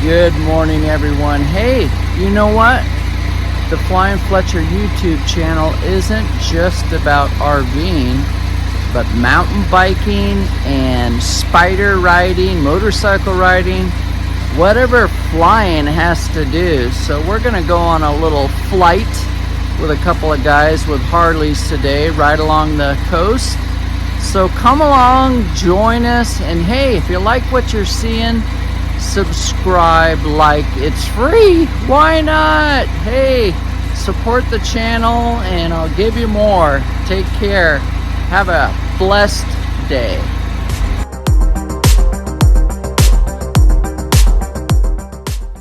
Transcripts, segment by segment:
Good morning, everyone. Hey, you know what? The Flying Fletcher YouTube channel isn't just about RVing, but mountain biking and spider riding, motorcycle riding, whatever flying has to do. So we're gonna go on a little flight with a couple of guys with Harleys today, right along the coast. So come along, join us, and hey, if you like what you're seeing, subscribe, like, it's free. Why not? Hey, support the channel and I'll give you more. Take care. Have a blessed day.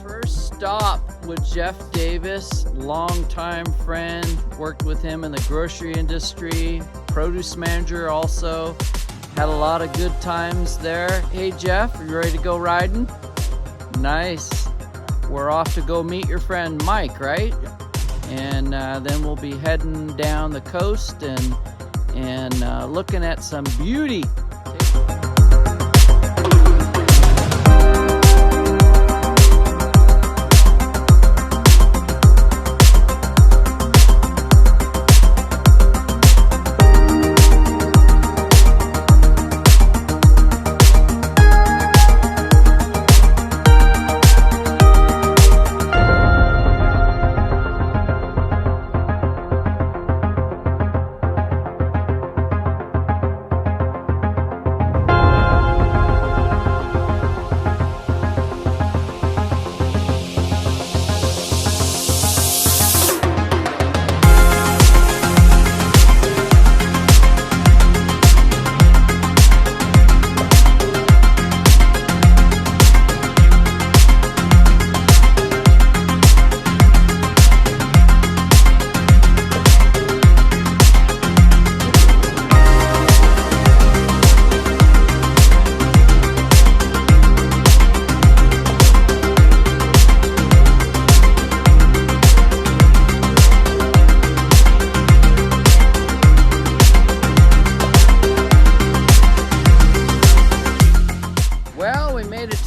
First stop with Jeff Davis, longtime friend, worked with him in the grocery industry, produce manager also. Had a lot of good times there. Hey Jeff, are you ready to go riding? Nice. We're off to go meet your friend Mike, right? And then we'll be heading down the coast and looking at some beauty.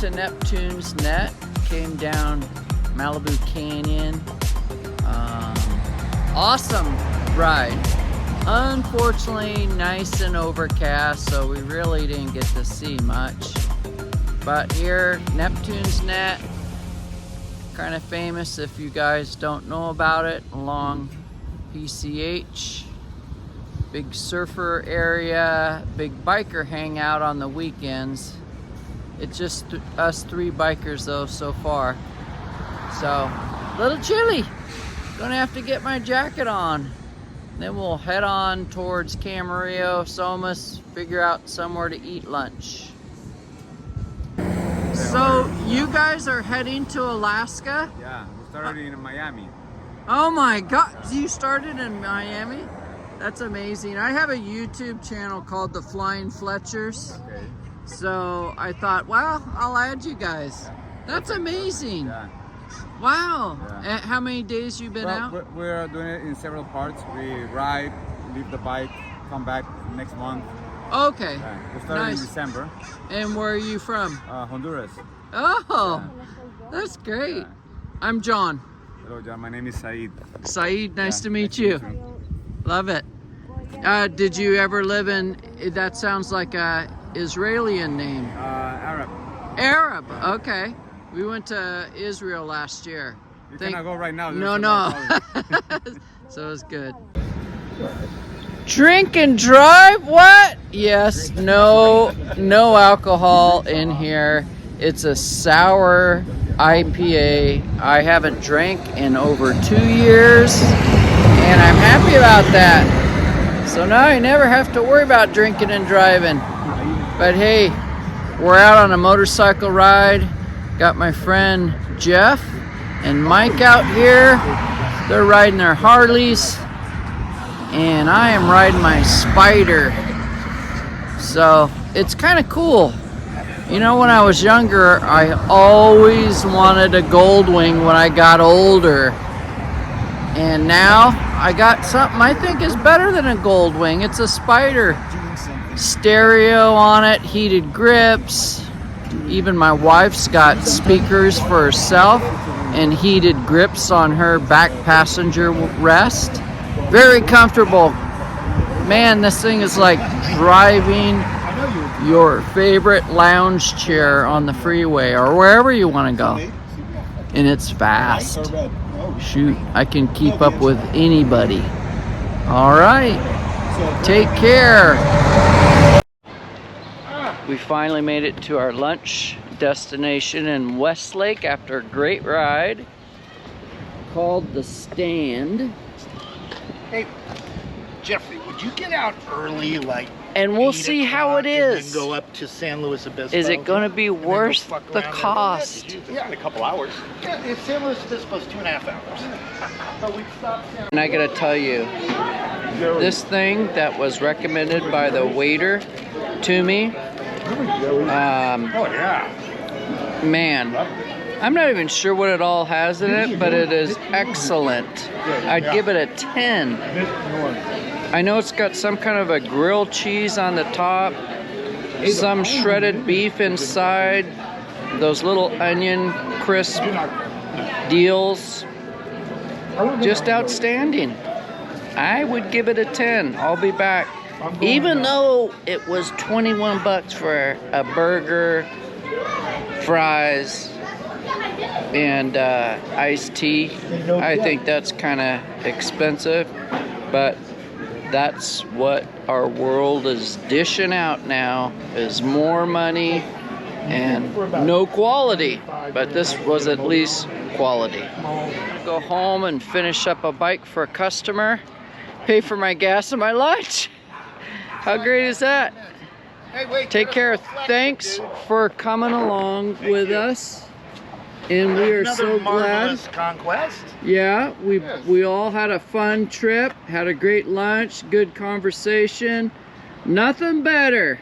To Neptune's Net, came down Malibu Canyon. Awesome ride. Unfortunately, nice and overcast, so we really didn't get to see much. But here, Neptune's Net, kind of famous if you guys don't know about it, along PCH. Big surfer area, big biker hangout on the weekends. It's just us three bikers though so far. So, a little chilly. Gonna have to get my jacket on. Then we'll head on towards Camarillo, Somas, figure out somewhere to eat lunch. So, you guys are heading to Alaska? Yeah, we started in Miami. Oh my God, you started in Miami? That's amazing. I have a YouTube channel called The Flying Fletchers. Okay. So I thought, well, I'll add you guys. That's amazing. Yeah. Wow. Yeah. How many days you been out? We're doing it in several parts. We ride, leave the bike, come back next month. Okay. Yeah. We started in December. And where are you from? Honduras. Oh, that's great. Yeah. I'm John. Hello, John. My name is Saeed. Saeed, nice to meet nice you. To meet you. Love it. Did you ever live in, that sounds like a Israeli name. Arab. Arab, okay. We went to Israel last year. You cannot go right now. No. So it's good. Drink and drive? What? Yes, no alcohol in here. It's a sour IPA. I haven't drank in over 2 years, and I'm happy about that. So now I never have to worry about drinking and driving. But hey, we're out on a motorcycle ride. Got my friend Jeff and Mike out here. They're riding their Harleys, and I am riding my Spider. So it's kind of cool. You know, when I was younger, I always wanted a Goldwing when I got older. And now I got something I think is better than a Goldwing. It's a Spider. Stereo on it, heated grips, Even my wife's got speakers for herself and heated grips on her back passenger rest. Very comfortable. Man, this thing is like driving your favorite lounge chair on the freeway or wherever you want to go. And it's fast. Shoot, I can keep up with anybody. All right, take care. We finally made it to our lunch destination in Westlake after a great ride called The Stand. Hey, Jeffrey, would you get out early, like? And we'll 8 see how it o'clock, and is. then go up to San Luis Obispo. Is it going to be and then go worth fuck the around cost? Yeah, in a couple hours. Yeah, it's San Luis Obispo's 2.5 hours. But we stopped San And I gotta tell you, this thing that was recommended by the waiter to me, Oh yeah. man, I'm not even sure what it all has in it, but it is excellent. I'd give it a 10. I know it's got some kind of a grilled cheese on the top, some shredded beef inside, those little onion crisp deals. Just outstanding. I would give it a 10. I'll be back. Even though it was 21 bucks for a burger, fries, and iced tea. I think that's kind of expensive, but that's what our world is dishing out now, is more money and no quality. But this was at least quality. Go home and finish up a bike for a customer, pay for my gas and my lunch. How great is that? Hey, wait, Take care. Thanks for coming along with us. And we are so glad. Marvelous conquest. Yeah, we all had a fun trip, had a great lunch, good conversation. Nothing better.